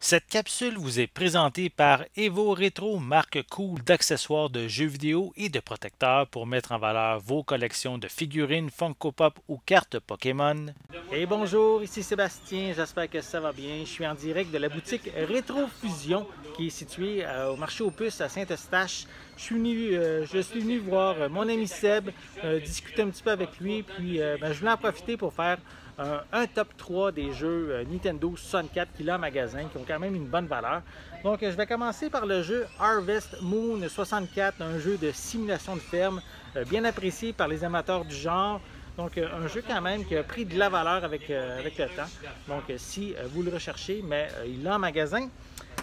Cette capsule vous est présentée par Evo Retro, marque cool d'accessoires de jeux vidéo et de protecteurs pour mettre en valeur vos collections de figurines Funko Pop ou cartes Pokémon. Et bonjour, ici Sébastien, j'espère que ça va bien. Je suis en direct de la boutique Rétro Fusion qui est située au marché aux puces à Saint-Eustache. Je suis venu voir mon ami Seb, discuter un petit peu avec lui, puis je voulais en profiter pour faire un top 3 des jeux Nintendo 64 qu'il a en magasin, qui ont quand même une bonne valeur. Donc je vais commencer par le jeu Harvest Moon 64, un jeu de simulation de ferme, bien apprécié par les amateurs du genre. Donc un jeu quand même qui a pris de la valeur avec le temps. Donc si vous le recherchez, mais il l'a en magasin.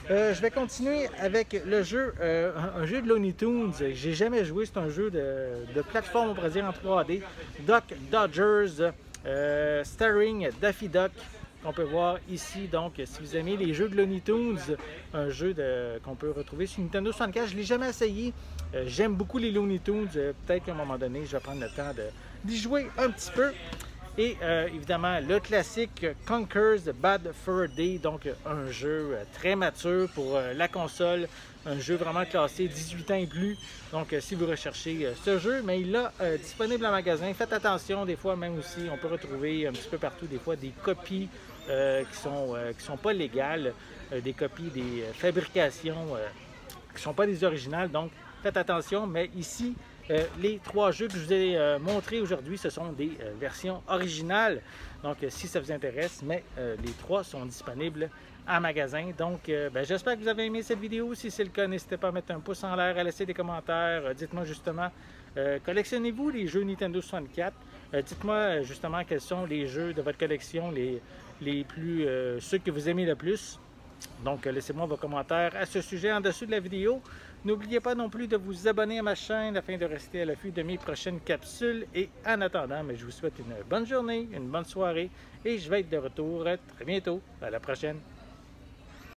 Je vais continuer avec le jeu, un jeu de Looney Tunes. J'ai jamais joué, c'est un jeu de plateforme, on pourrait dire, en 3D. Duck Dodgers, starring Daffy Duck, qu'on peut voir ici. Donc, si vous aimez les jeux de Looney Tunes, un jeu qu'on peut retrouver sur Nintendo 64, je ne l'ai jamais essayé. J'aime beaucoup les Looney Tunes. Peut-être qu'à un moment donné, je vais prendre le temps d'y jouer un petit peu. Et évidemment, le classique Conker's Bad Fur Day, donc un jeu très mature pour la console, un jeu vraiment classé 18 ans et plus. Donc si vous recherchez ce jeu, mais il est disponible en magasin. Faites attention, des fois même aussi, on peut retrouver un petit peu partout des fois des copies qui sont pas légales, des copies des fabrications qui ne sont pas des originales. Donc faites attention, mais ici, les trois jeux que je vous ai montrés aujourd'hui, ce sont des versions originales. Donc, si ça vous intéresse, mais les trois sont disponibles en magasin. Donc, j'espère que vous avez aimé cette vidéo. Si c'est le cas, n'hésitez pas à mettre un pouce en l'air, à laisser des commentaires. Dites-moi justement, collectionnez-vous les jeux Nintendo 64? Dites-moi justement quels sont les jeux de votre collection, ceux que vous aimez le plus. Donc, laissez-moi vos commentaires à ce sujet en dessous de la vidéo. N'oubliez pas non plus de vous abonner à ma chaîne afin de rester à l'affût de mes prochaines capsules. Et en attendant, je vous souhaite une bonne journée, une bonne soirée et je vais être de retour très bientôt. À la prochaine!